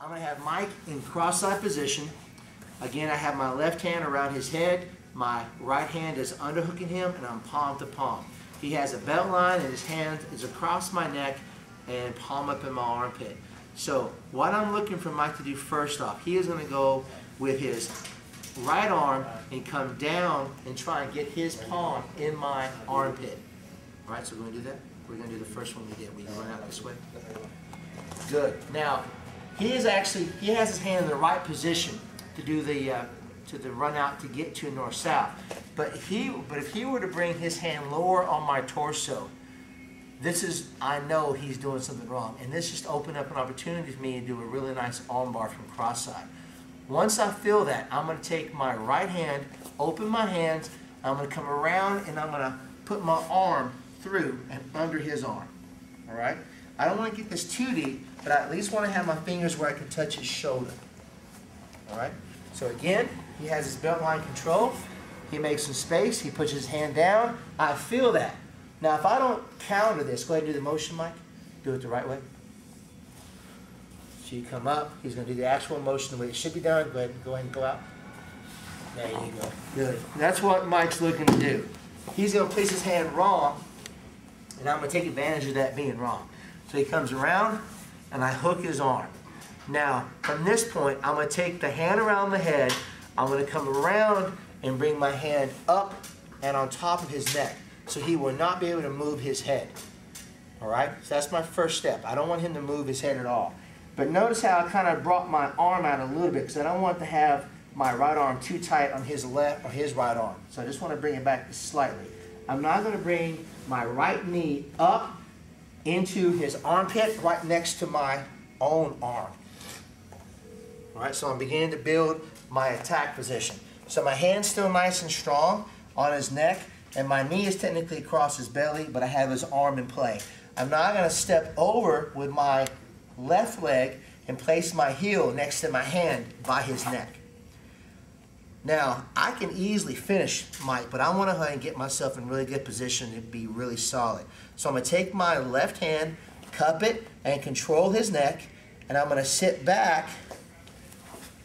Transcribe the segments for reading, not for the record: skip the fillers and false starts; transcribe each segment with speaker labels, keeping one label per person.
Speaker 1: I'm going to have Mike in cross-side position. Again, I have my left hand around his head. My right hand is underhooking him, and I'm palm to palm. He has a belt line, and his hand is across my neck and palm up in my armpit. So what I'm looking for Mike to do first off, he is going to go with his right arm and come down and try and get his palm in my armpit. All right, so we're going to do that. We're going to do the first one we did. We can run out this way. Good. Now, he has his hand in the right position to do the run out to get to north-south. But if he were to bring his hand lower on my torso, I know he's doing something wrong. And this just opened up an opportunity for me to do a really nice armbar from cross-side. Once I feel that, I'm going to take my right hand, open my hands, I'm going to come around and I'm going to put my arm through and under his arm. All right? I don't want to get this too deep, but I at least want to have my fingers where I can touch his shoulder. All right? So again, he has his belt line control. He makes some space. He puts his hand down. I feel that. Now, if I don't counter this, go ahead and do the motion, Mike. Do it the right way. So you come up. He's going to do the actual motion the way it should be done. Go ahead and go out. There you go. Good. That's what Mike's looking to do. He's going to place his hand wrong, and I'm going to take advantage of that being wrong. So he comes around, and I hook his arm. Now, from this point, I'm going to take the hand around the head. I'm going to come around and bring my hand up and on top of his neck. So he will not be able to move his head. All right? So that's my first step. I don't want him to move his head at all. But notice how I kind of brought my arm out a little bit because I don't want to have my right arm too tight on his left or his right arm. So I just want to bring it back slightly. I'm now going to bring my right knee up into his armpit right next to my own arm. All right, so I'm beginning to build my attack position. So my hand's still nice and strong on his neck, and my knee is technically across his belly, but I have his arm in play. I'm now going to step over with my left leg and place my heel next to my hand by his neck. Now, I can easily finish Mike, but I want to go ahead and get myself in really good position to be really solid. So I'm going to take my left hand, cup it, and control his neck, and I'm going to sit back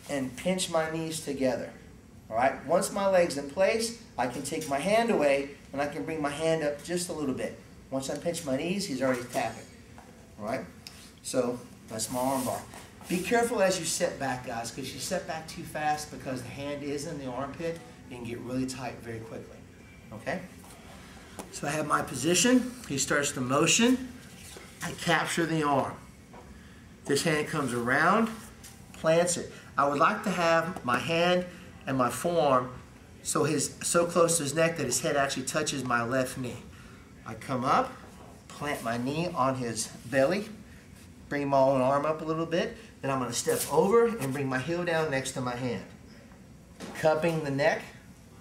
Speaker 1: and pinch my knees together. All right? Once my leg's in place, I can take my hand away, and I can bring my hand up just a little bit. Once I pinch my knees, he's already tapping. All right? So that's my arm bar. Be careful as you set back, guys, because you set back too fast because the hand is in the armpit, it can get really tight very quickly. Okay? So I have my position. He starts the motion. I capture the arm. This hand comes around, plants it. I would like to have my hand and my forearm so close to his neck that his head actually touches my left knee. I come up, plant my knee on his belly, bring my own arm up a little bit. Then I'm going to step over and bring my heel down next to my hand. Cupping the neck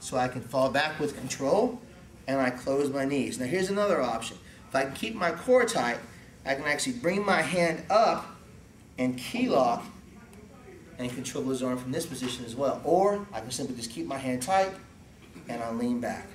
Speaker 1: so I can fall back with control, and I close my knees. Now here's another option. If I can keep my core tight, I can actually bring my hand up and key lock and control his arm from this position as well. Or I can simply just keep my hand tight and I'll lean back.